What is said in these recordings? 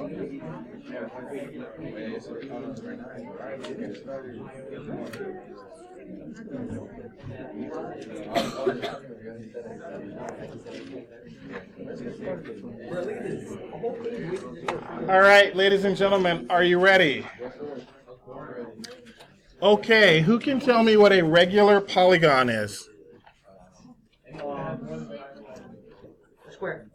All right, ladies and gentlemen, are you ready? Okay, who can tell me what a regular polygon is? Square.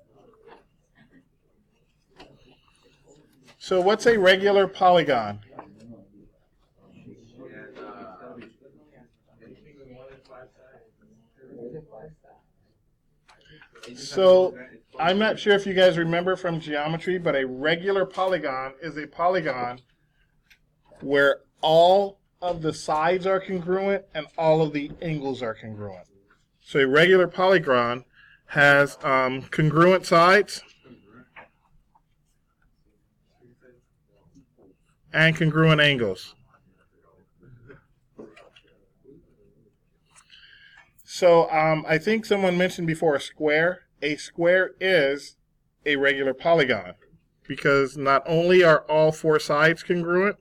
So what's a regular polygon? So I'm not sure if you guys remember from geometry, but a regular polygon is a polygon where all of the sides are congruent and all of the angles are congruent. So a regular polygon has congruent sides and congruent angles. So I think someone mentioned before a square. A square is a regular polygon because not only are all four sides congruent,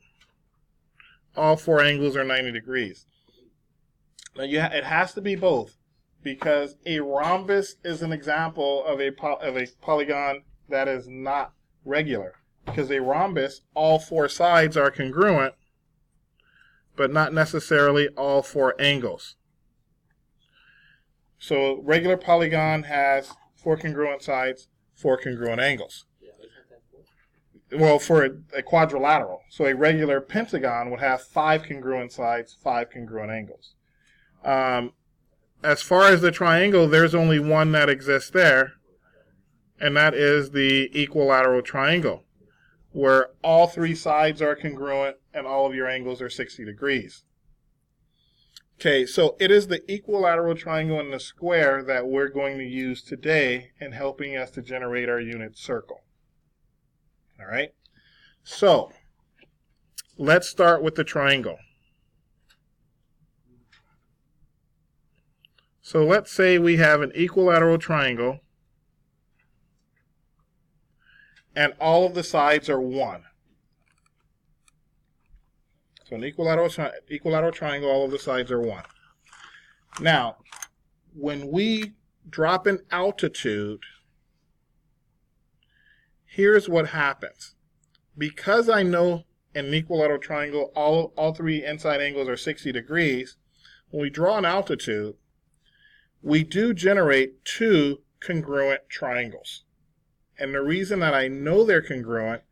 all four angles are 90 degrees. Now it has to be both because a rhombus is an example of a polygon that is not regular. Because a rhombus, all four sides are congruent, but not necessarily all four angles. So regular polygon has four congruent sides, four congruent angles. Well, for a quadrilateral. So a regular pentagon would have five congruent sides, five congruent angles. As far as the triangle, there's only one that exists there, and that is the equilateral triangle, where all three sides are congruent and all of your angles are 60 degrees. Okay, so it is the equilateral triangle and the square that we're going to use today in helping us to generate our unit circle. All right, so let's start with the triangle. So let's say we have an equilateral triangle and all of the sides are 1. So an equilateral triangle, all of the sides are 1. Now, when we drop an altitude, here's what happens. Because I know in an equilateral triangle, all three inside angles are 60 degrees, when we draw an altitude, we do generate two congruent triangles. And the reason that I know they're congruent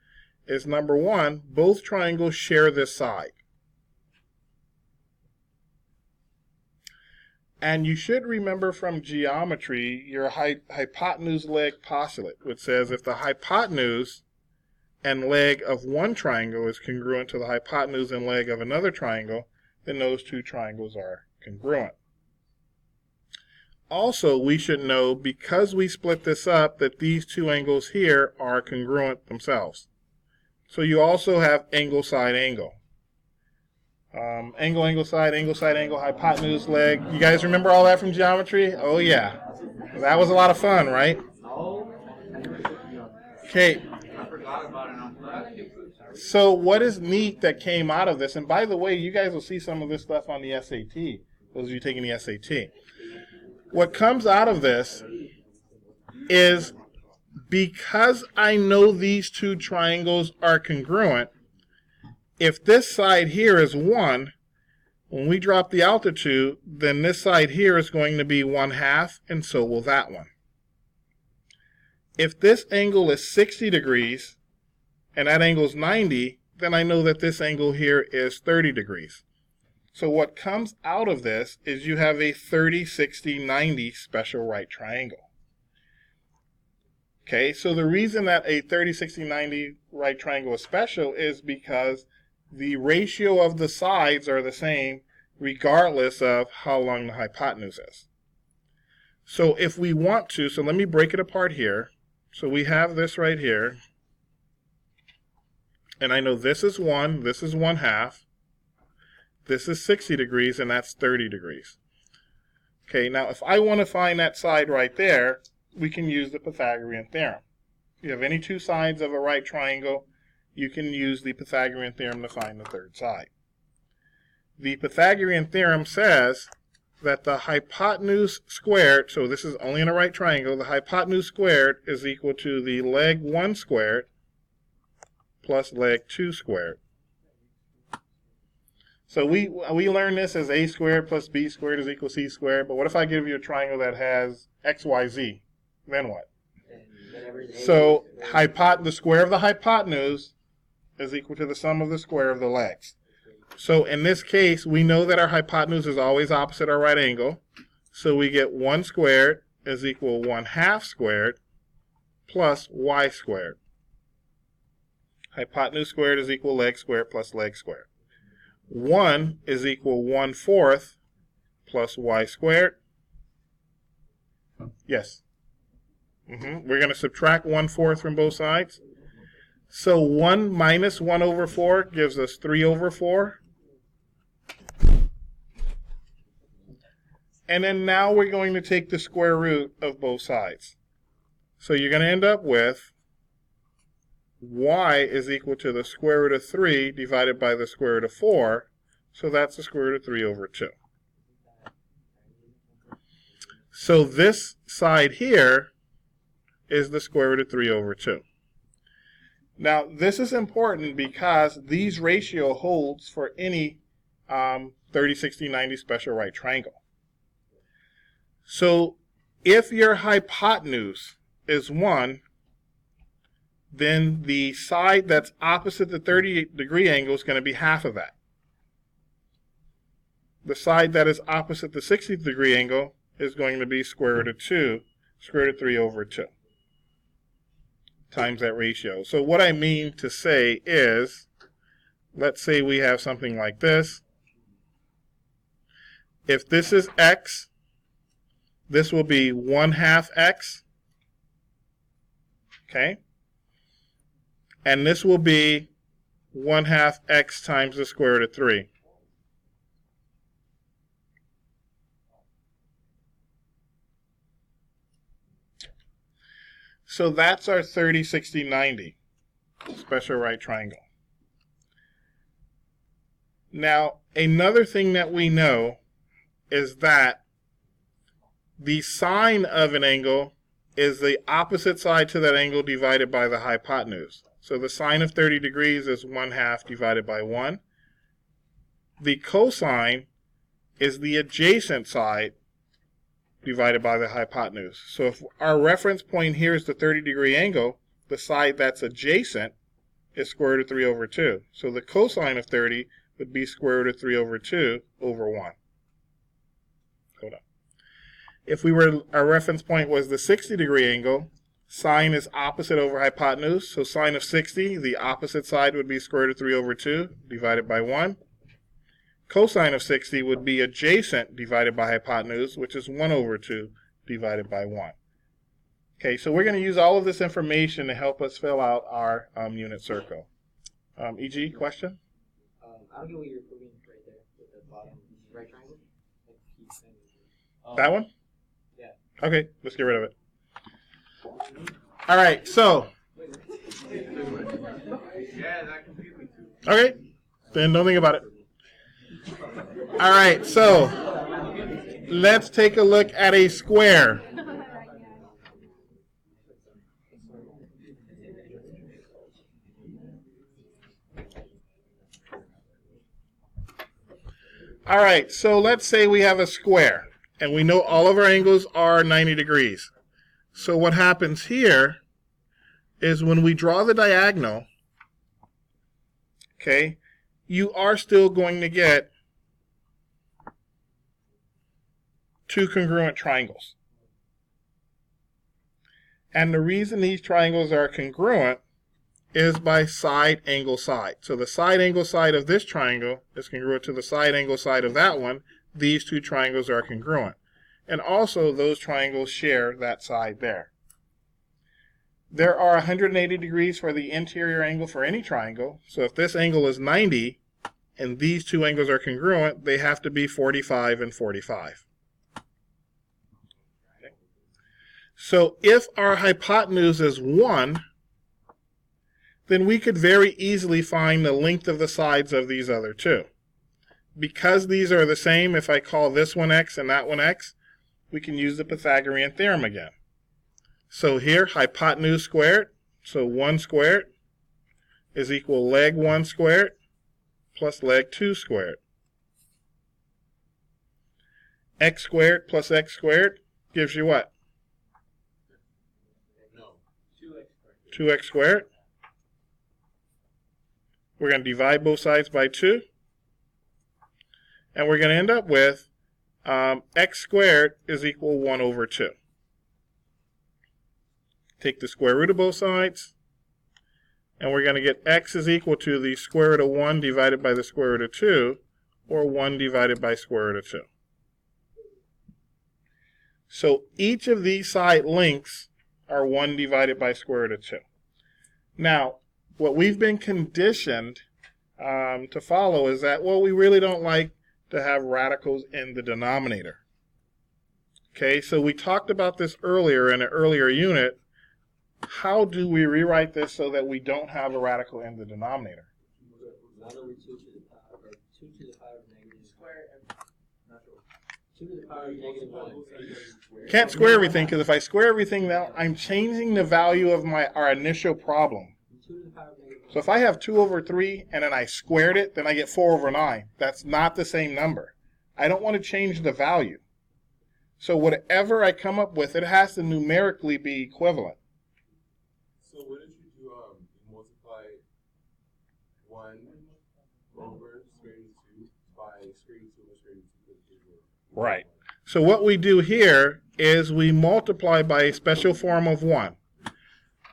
is, number one, both triangles share this side. And you should remember from geometry your hypotenuse leg postulate, which says if the hypotenuse and leg of one triangle is congruent to the hypotenuse and leg of another triangle, then those two triangles are congruent. Also, we should know, because we split this up, that these two angles here are congruent themselves. So you also have angle, side, angle. Angle, angle, side, angle, hypotenuse, leg. You guys remember all that from geometry? Oh yeah. That was a lot of fun, right? Okay. So what is neat that came out of this, and by the way, you guys will see some of this stuff on the SAT, those of you taking the SAT. What comes out of this is, because I know these two triangles are congruent, if this side here is 1, when we drop the altitude, then this side here is going to be 1/2, and so will that one. If this angle is 60 degrees, and that angle is 90, then I know that this angle here is 30 degrees. So what comes out of this is you have a 30, 60, 90 special right triangle. Okay, so the reason that a 30, 60, 90 right triangle is special is because the ratio of the sides are the same regardless of how long the hypotenuse is. So if we want to, so let me break it apart here. So we have this right here. And I know this is 1, this is 1/2. This is 60 degrees, and that's 30 degrees. Okay, now if I want to find that side right there, we can use the Pythagorean theorem. you have any two sides of a right triangle, you can use the Pythagorean theorem to find the third side. The Pythagorean theorem says that the hypotenuse squared, so this is only in a right triangle, the hypotenuse squared is equal to the leg 1 squared plus leg 2 squared. So we learn this as a squared plus b squared is equal to c squared, but what if I give you a triangle that has x, y, z? Then what? So the square of the hypotenuse is equal to the sum of the square of the legs. So in this case, we know that our hypotenuse is always opposite our right angle. So we get 1 squared is equal 1/2 squared plus y squared. Hypotenuse squared is equal leg squared plus leg squared. 1 is equal 1/4 plus y squared. Yes. We're going to subtract 1/4 from both sides. So 1 minus 1 over 4 gives us 3 over 4. And then now we're going to take the square root of both sides. So you're going to end up with y is equal to the square root of 3 divided by the square root of 4. So that's the square root of 3 over 2. So this side here is the square root of 3 over 2. Now, this is important because these ratio holds for any 30, 60, 90 special right triangle. So if your hypotenuse is 1, then the side that's opposite the 30-degree angle is going to be half of that. The side that is opposite the 60-degree angle is going to be square root of 2, square root of 3 over 2. Times that ratio. So what I mean to say is, let's say we have something like this. If this is x, this will be 1/2 x. Okay? And this will be 1/2 x times the square root of 3. So that's our 30, 60, 90 special right triangle. Now, another thing that we know is that the sine of an angle is the opposite side to that angle divided by the hypotenuse. So the sine of 30 degrees is 1/2 divided by 1. The cosine is the adjacent side divided by the hypotenuse. So if our reference point here is the 30-degree angle, the side that's adjacent is square root of 3 over 2. So the cosine of 30 would be square root of 3 over 2 over 1. Hold on. If our reference point was the 60-degree angle, sine is opposite over hypotenuse. So sine of 60, the opposite side would be square root of 3 over 2 divided by 1. Cosine of 60 would be adjacent divided by hypotenuse, which is 1 over 2 divided by 1. Okay, so we're going to use all of this information to help us fill out our unit circle. E.g., question? I don't get what you're proving right there with the bottom right triangle. That one? Yeah. Okay, let's get rid of it. All right, so. Okay, then don't think about it. All right, so let's take a look at a square. All right, so let's say we have a square, and we know all of our angles are 90 degrees. So what happens here is when we draw the diagonal, okay, you are still going to get two congruent triangles. And the reason these triangles are congruent is by side angle side. So the side angle side of this triangle is congruent to the side angle side of that one. These two triangles are congruent. And also those triangles share that side there. There are 180 degrees for the interior angle for any triangle. So if this angle is 90 and these two angles are congruent, they have to be 45 and 45. Okay. So if our hypotenuse is 1 then we could very easily find the length of the sides of these other two. Because these are the same, if I call this one x and that one x, we can use the Pythagorean theorem again. So here, hypotenuse squared, so 1 squared is equal leg 1 squared plus leg 2 squared. X squared plus x squared gives you what? No. 2x squared. 2x squared. We're going to divide both sides by 2. And we're going to end up with x squared is equal 1 over 2. Take the square root of both sides. And we're going to get x is equal to the square root of 1 divided by the square root of 2, or 1 divided by square root of 2. So each of these side lengths are 1 divided by square root of 2. Now, what we've been conditioned to follow is that, well, we really don't like to have radicals in the denominator. Okay, so we talked about this earlier in an earlier unit. How do we rewrite this so that we don't have a radical in the denominator? 1 over 2 to the power, or 2 to the power of negative square. Not sure. 2 to the power of negative 1. Can't square everything, because if I square everything now, I'm changing the value of our initial problem. 2 to the power of negative 1. So if I have 2 over 3 and then I squared it, then I get 4 over 9. That's not the same number. I don't want to change the value. So whatever I come up with, it has to numerically be equivalent. So what did you do? Multiply 1 over square root of 2 by square root of 2 over square root of 2. Right. So what we do here is we multiply by a special form of 1.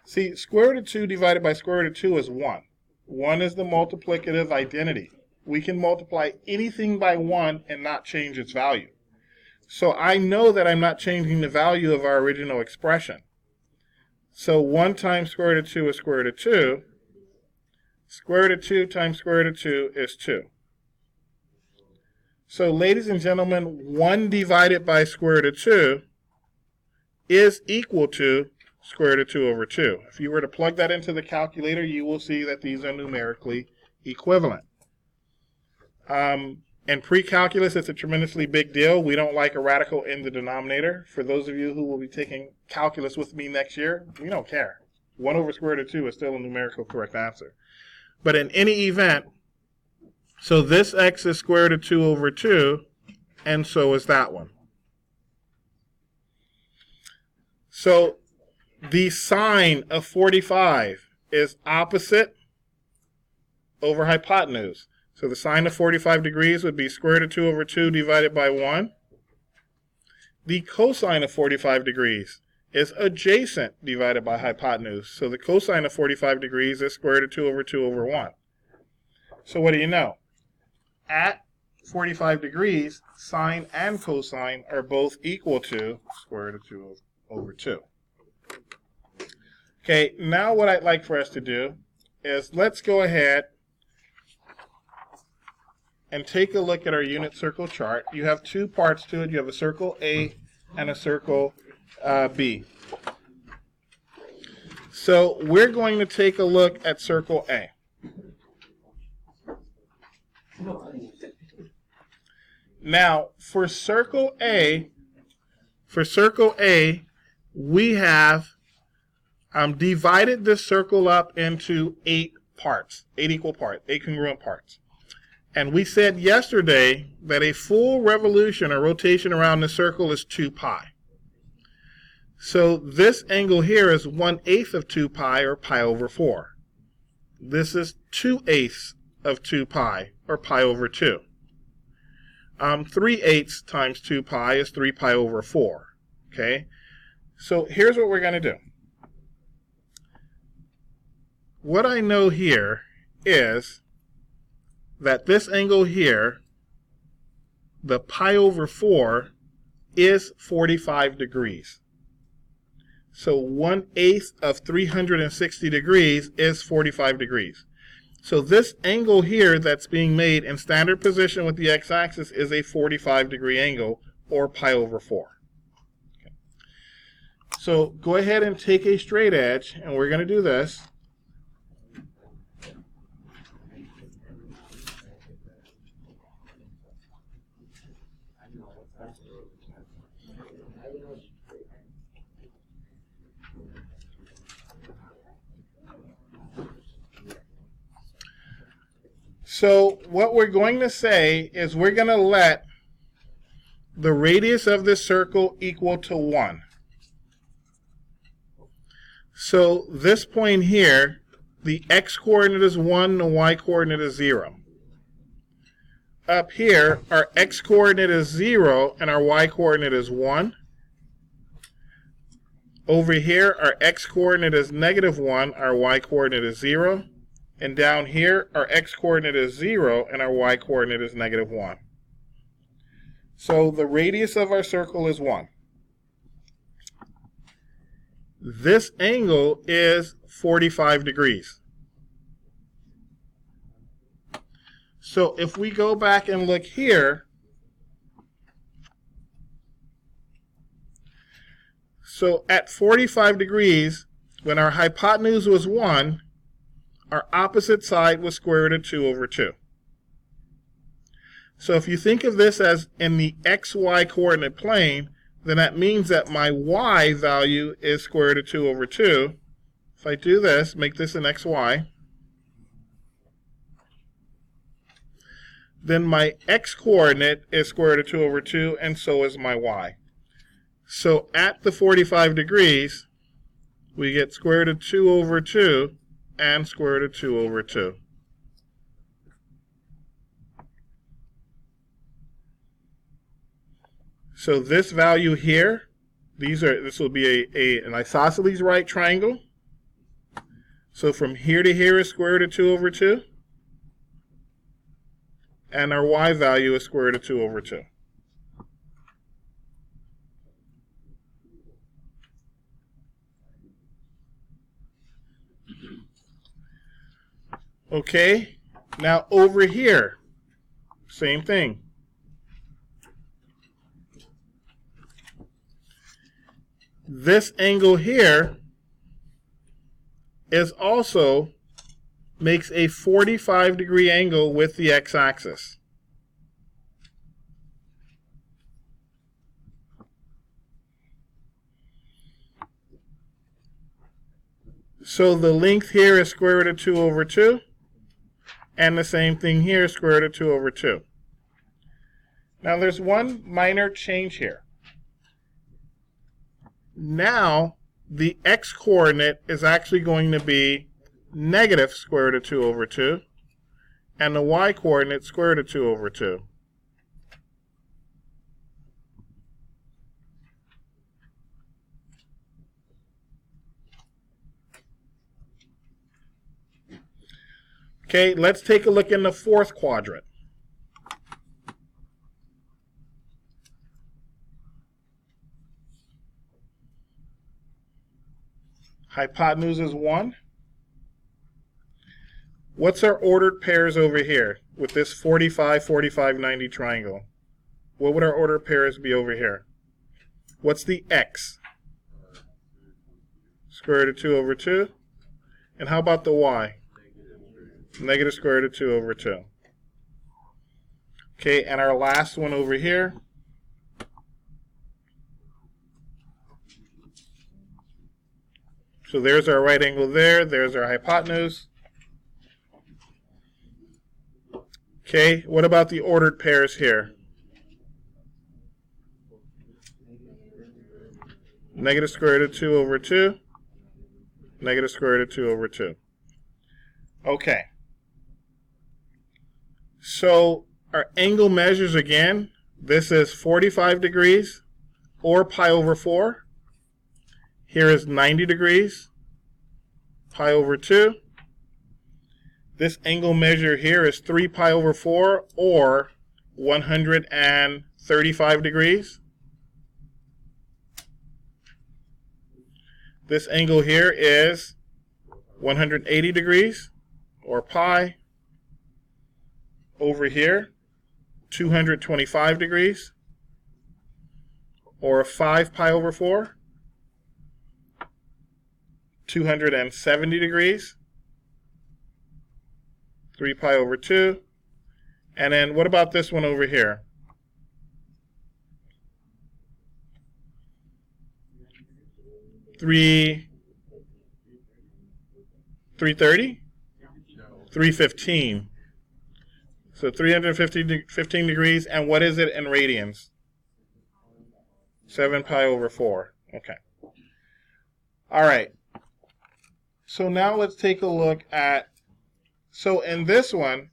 See, square root of 2 divided by square root of 2 is 1. 1 is the multiplicative identity. We can multiply anything by 1 and not change its value. So I know that I'm not changing the value of our original expression. So 1 times square root of 2 is square root of 2. Square root of 2 times square root of 2 is 2. So ladies and gentlemen, 1 divided by square root of 2 is equal to square root of 2 over 2. If you were to plug that into the calculator, you will see that these are numerically equivalent. In pre-calculus, it's a tremendously big deal. We don't like a radical in the denominator. For those of you who will be taking calculus with me next year, we don't care. 1 over square root of 2 is still a numerical correct answer. But in any event, so this x is square root of 2 over 2, and so is that one. So the sine of 45 is opposite over hypotenuse. So the sine of 45 degrees would be square root of 2 over 2 divided by 1. The cosine of 45 degrees is adjacent divided by hypotenuse. So the cosine of 45 degrees is square root of 2 over 2 over 1. So what do you know? At 45 degrees, sine and cosine are both equal to square root of 2 over 2. Okay, now what I'd like for us to do is let's go ahead and take a look at our unit circle chart. You have two parts to it. You have a circle A and a circle B. So we're going to take a look at circle A. Now, for circle A, we have divided this circle up into 8 parts, 8 equal parts, 8 congruent parts. And we said yesterday that a full revolution or rotation around the circle is 2 pi. So this angle here is 1/8 of 2 pi, or pi over 4. This is 2/8 of 2 pi, or pi over 2. 3/8 times 2 pi is 3 pi over 4. Okay? So here's what we're going to do. What I know here is that this angle here, the pi over 4, is 45 degrees. So 1/8 of 360 degrees is 45 degrees. So this angle here that's being made in standard position with the x-axis is a 45 degree angle, or pi over 4. Okay. So go ahead and take a straight edge, and we're going to do this. So what we're going to say is we're going to let the radius of this circle equal to 1. So this point here, the x-coordinate is 1, the y-coordinate is 0. Up here, our x-coordinate is 0 and our y-coordinate is 1. Over here, our x-coordinate is -1, our y-coordinate is 0. And down here, our x-coordinate is 0 and our y-coordinate is -1. So the radius of our circle is 1. This angle is 45 degrees. So if we go back and look here, so at 45 degrees, when our hypotenuse was 1, our opposite side was square root of 2 over 2. So if you think of this as in the xy coordinate plane, then that means that my y value is square root of 2 over 2. If I do this, make this an xy, then my x-coordinate is square root of 2 over 2, and so is my y. So at the 45 degrees, we get square root of 2 over 2 and square root of 2 over 2. So this value here, this will be an isosceles right triangle. So from here to here is square root of 2 over 2. And our y value is square root of 2 over 2. Okay, now over here, same thing. This angle here is also makes a 45-degree angle with the x-axis. So the length here is square root of 2 over 2, and the same thing here, square root of 2 over 2. Now there's one minor change here. Now the x-coordinate is actually going to be negative square root of 2 over 2, and the y-coordinate square root of 2 over 2. Okay, let's take a look in the fourth quadrant. Hypotenuse is 1. What's our ordered pairs over here with this 45, 45, 90 triangle? What would our ordered pairs be over here? What's the x? Square root of 2 over 2. And how about the y? Negative square root of 2 over 2. Okay, and our last one over here. So there's our right angle there. There's our hypotenuse. Okay, what about the ordered pairs here? Negative square root of 2 over 2. Negative square root of 2 over 2. Okay. So our angle measures again. This is 45 degrees or pi over 4. Here is 90 degrees, pi over 2. This angle measure here is 3 pi over 4 or 135 degrees. This angle here is 180 degrees or pi. Over here, 225 degrees or 5 pi over 4. 270 degrees, 3 pi over 2, and then what about this one over here? 330? 315. So 315 degrees, and what is it in radians? 7 pi over 4. Okay. All right. So now let's take a look at, so in this one,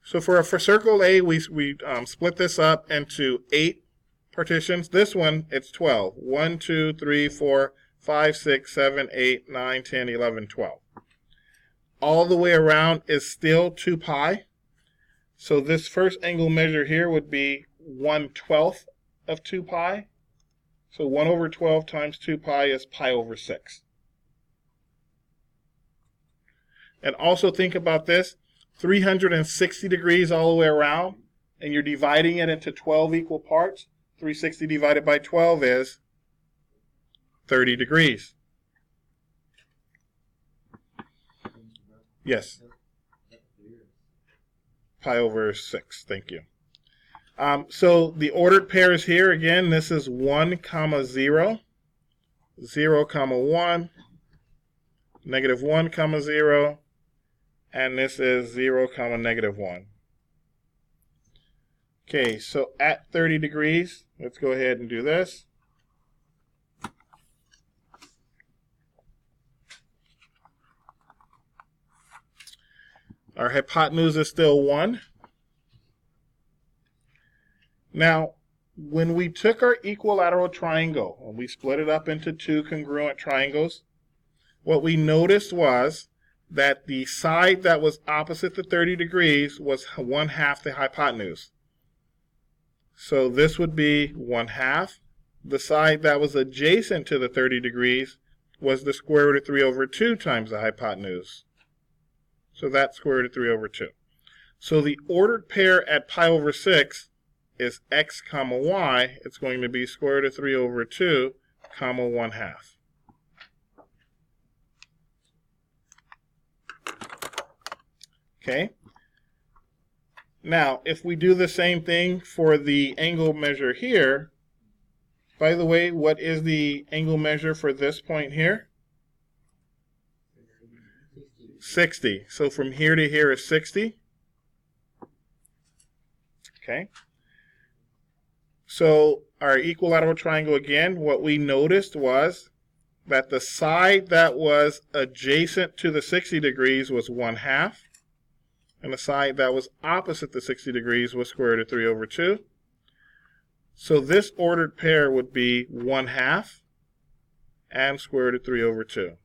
so for circle A, we split this up into 8 partitions. This one, it's 12. 1, 2, 3, 4, 5, 6, 7, 8, 9, 10, 11, 12. All the way around is still 2 pi. So this first angle measure here would be 1/12 of 2 pi. So 1 over 12 times 2 pi is pi over 6. And also think about this, 360 degrees all the way around, and you're dividing it into 12 equal parts. 360 divided by 12 is 30 degrees. Yes. Pi over 6, thank you. So the ordered pairs here, again, this is 1, 0, 0, 1, negative 1, 0, and this is 0, negative 1. Okay, so at 30 degrees, let's go ahead and do this. Our hypotenuse is still 1. Now, when we took our equilateral triangle and we split it up into 2 congruent triangles, what we noticed was that the side that was opposite the 30 degrees was 1/2 the hypotenuse. So this would be 1/2. The side that was adjacent to the 30 degrees was the square root of 3 over 2 times the hypotenuse. So that's square root of 3 over 2. So the ordered pair at pi over 6 is x, y. It's going to be square root of 3 over 2, 1/2. Okay. Now, if we do the same thing for the angle measure here, by the way, what is the angle measure for this point here? 60. So from here to here is 60. Okay. So our equilateral triangle again, what we noticed was that the side that was adjacent to the 60 degrees was 1/2. And the side that was opposite the 60 degrees was square root of 3 over 2. So this ordered pair would be 1/2 and square root of 3 over 2.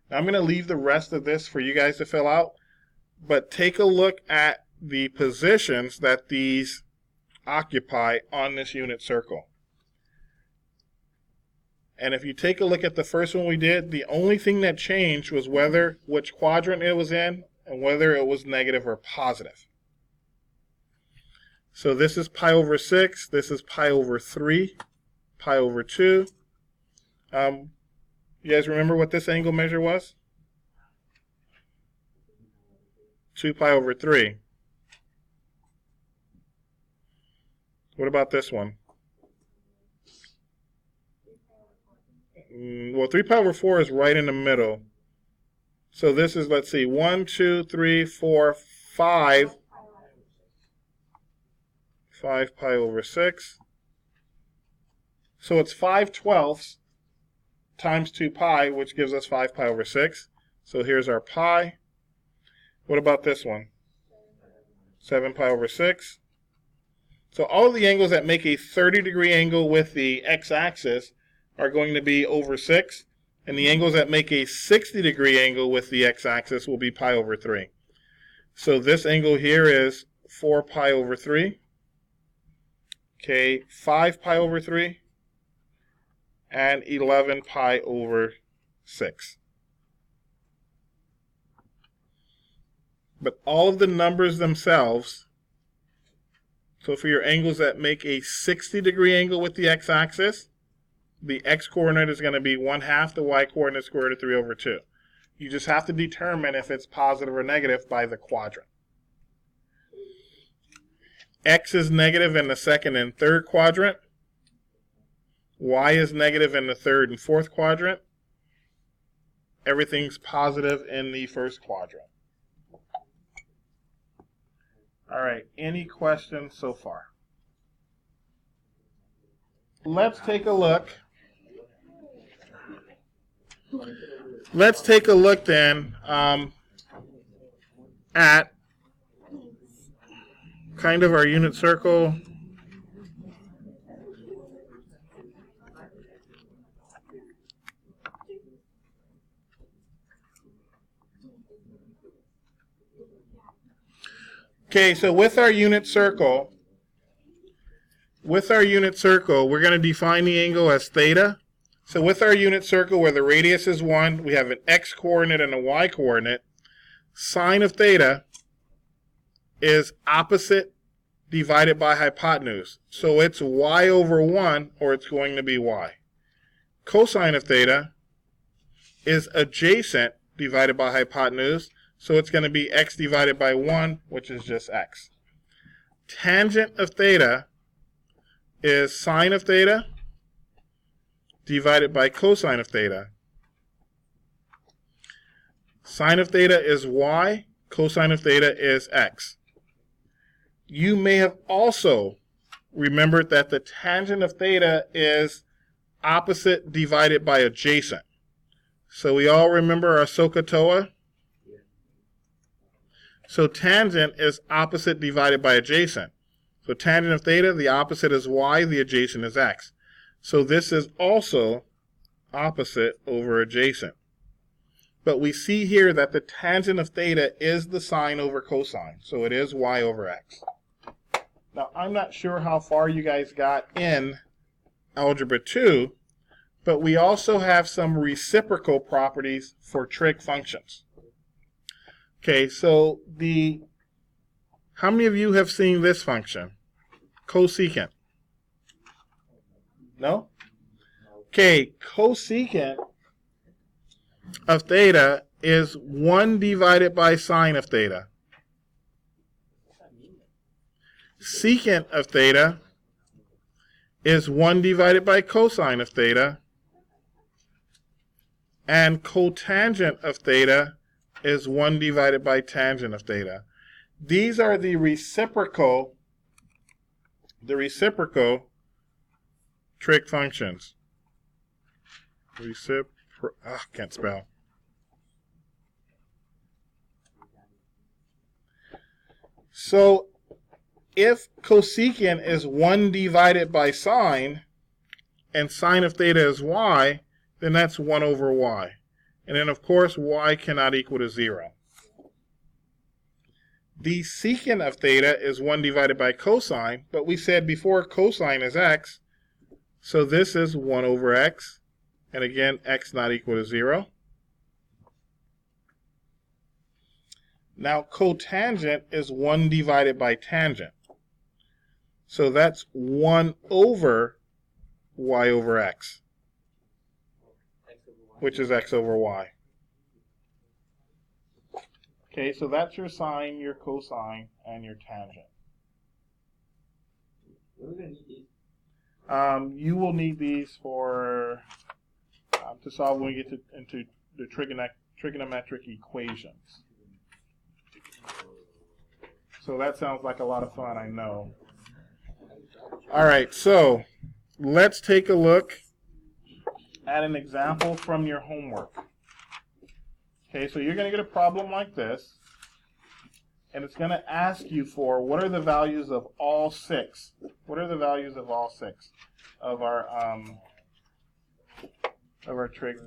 Now I'm going to leave the rest of this for you guys to fill out, but take a look at the positions that these occupy on this unit circle. And if you take a look at the first one we did, the only thing that changed was which quadrant it was in and whether it was negative or positive. So this is pi over 6, this is pi over 3, pi over 2. You guys remember what this angle measure was? 2 pi over 3. What about this one? Well, 3 pi over 4 is right in the middle. So this is, let's see, 1, 2, 3, 4, 5. 5 pi over 6. So it's 5/12 times 2 pi, which gives us 5 pi over 6. So here's our pi. What about this one? 7 pi over 6. So all of the angles that make a 30-degree angle with the x-axis are going to be over 6, and the angles that make a 60-degree angle with the x-axis will be pi over 3. So this angle here is 4 pi over 3, okay, 5 pi over 3, and 11 pi over 6. But all of the numbers themselves, so for your angles that make a 60-degree angle with the x-axis, the x-coordinate is going to be 1/2 the y-coordinate square root of 3 over 2. You just have to determine if it's positive or negative by the quadrant. X is negative in the second and third quadrant. Y is negative in the third and fourth quadrant. everything's positive in the first quadrant. All right, any questions so far? Let's take a look. Let's take a look then at kind of our unit circle. Okay, so with our unit circle, we're going to define the angle as theta. So with our unit circle where the radius is 1, we have an x-coordinate and a y-coordinate. Sine of theta is opposite divided by hypotenuse. So it's y over 1, or it's going to be y. Cosine of theta is adjacent divided by hypotenuse. So it's going to be x divided by 1, which is just x. Tangent of theta is sine of theta divided by cosine of theta. Sine of theta is y, cosine of theta is x. You may have also remembered that the tangent of theta is opposite divided by adjacent. So we all remember our SOHCAHTOA? So tangent is opposite divided by adjacent. So tangent of theta, the opposite is y, the adjacent is x. So this is also opposite over adjacent. But we see here that the tangent of theta is the sine over cosine. So it is y over x. Now, I'm not sure how far you guys got in Algebra 2, but we also have some reciprocal properties for trig functions. Okay, so how many of you have seen this function? Cosecant. No? Okay, cosecant of theta is 1 divided by sine of theta. Secant of theta is 1 divided by cosine of theta. And cotangent of theta is 1 divided by tangent of theta. These are the reciprocal trig functions. Can't spell. So if cosecant is 1 divided by sine, and sine of theta is y, then that's 1 over y. And then, of course, y cannot equal to 0. The secant of theta is 1 divided by cosine, but we said before cosine is x, so this is 1 over x, and again, x not equal to 0. Now, cotangent is 1 divided by tangent. So that's 1 over y over x, which is x over y. Okay, so that's your sine, your cosine, and your tangent. You will need these for to solve when we get into the trigonometric equations. So that sounds like a lot of fun, I know. All right, so let's take a look at an example from your homework. Okay, so you're going to get a problem like this, and it's going to ask you for what are the values of all 6? What are the values of all 6 of our trig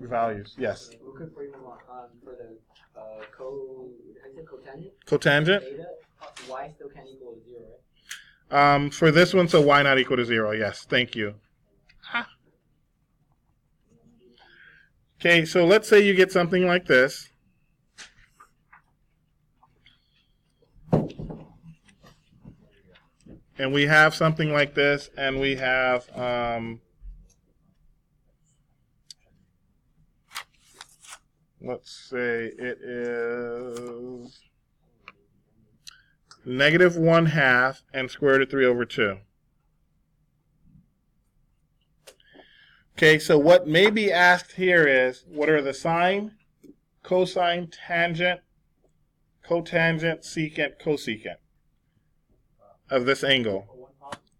values? Yes. Looking for the cotangent. Cotangent. Theta, y still can't equal to 0, right? For this one, so y not equal to 0. Yes, thank you. Okay, so let's say you get something like this. And we have something like this, and we have let's say it is -1/2 and square root of 3 over 2. Okay, so what may be asked here is, what are the sine, cosine, tangent, cotangent, secant, cosecant of this angle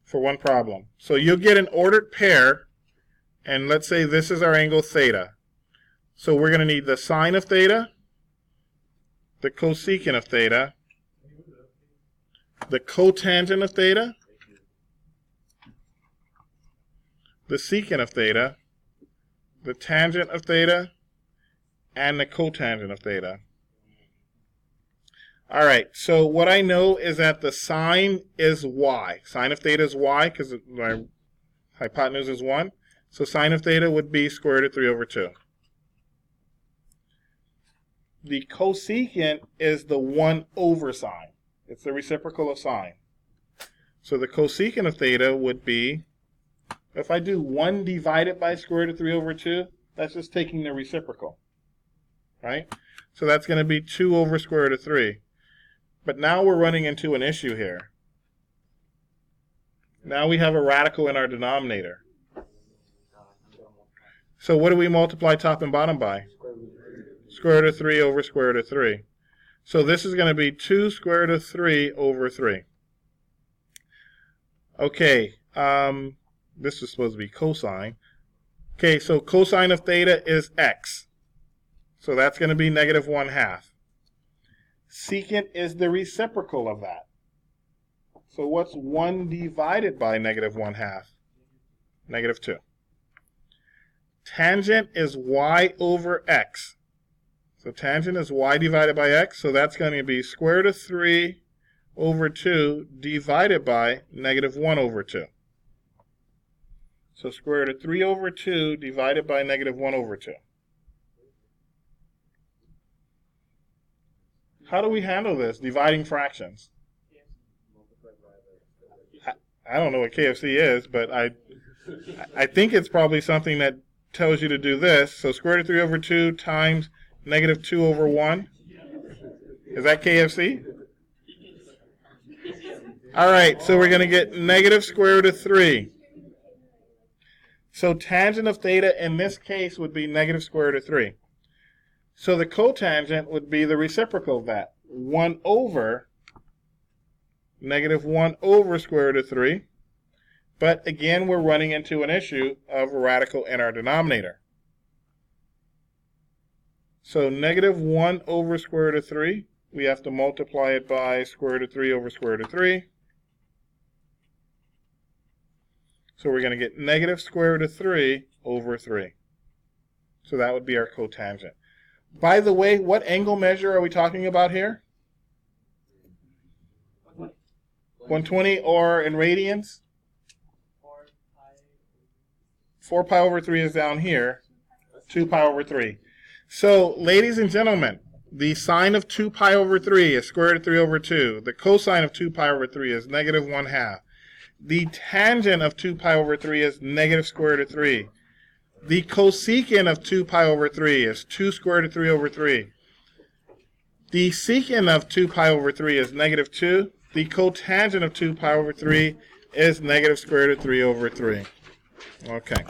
for one problem? So you'll get an ordered pair, and let's say this is our angle theta. So we're going to need the sine of theta, the cosecant of theta, the cotangent of theta, the secant of theta, the tangent of theta, and the cotangent of theta. All right, so what I know is that the sine is y. Sine of theta is y because my hypotenuse is 1. So sine of theta would be square root of 3 over 2. The cosecant is the 1 over sine. It's the reciprocal of sine. So the cosecant of theta would be, if I do 1 divided by square root of 3 over 2, that's just taking the reciprocal, right? So that's going to be 2 over square root of 3. But now we're running into an issue here. Now we have a radical in our denominator. So what do we multiply top and bottom by? Square root of 3 over square root of 3. So this is going to be 2 square root of 3 over 3. Okay, this is supposed to be cosine. Okay, so cosine of theta is x. So that's going to be negative 1/2. Secant is the reciprocal of that. So what's 1 divided by negative 1/2? Negative 2. Tangent is y over x. So tangent is y divided by x. So that's going to be square root of 3 over 2 divided by negative 1 over 2. So square root of 3 over 2 divided by negative 1 over 2. How do we handle this? Dividing fractions. I don't know what KFC is, but I think it's probably something that tells you to do this. So square root of 3 over 2 times negative 2 over 1. Is that KFC? All right, so we're going to get negative square root of 3. So tangent of theta in this case would be negative square root of 3. So the cotangent would be the reciprocal of that. 1 over negative 1 over square root of 3. But again, we're running into an issue of a radical in our denominator. So negative 1 over square root of 3, we have to multiply it by square root of 3 over square root of 3. So we're going to get negative square root of 3 over 3. So that would be our cotangent. By the way, what angle measure are we talking about here? 120, or in radians? 4 pi over 3 is down here. 2 pi over 3. So, ladies and gentlemen, the sine of 2 pi over 3 is square root of 3 over 2. The cosine of 2 pi over 3 is negative 1/2. The tangent of 2 pi over 3 is negative square root of 3. The cosecant of 2 pi over 3 is 2 square root of 3 over 3. The secant of 2 pi over 3 is negative 2. The cotangent of 2 pi over 3 is negative square root of 3 over 3. Okay.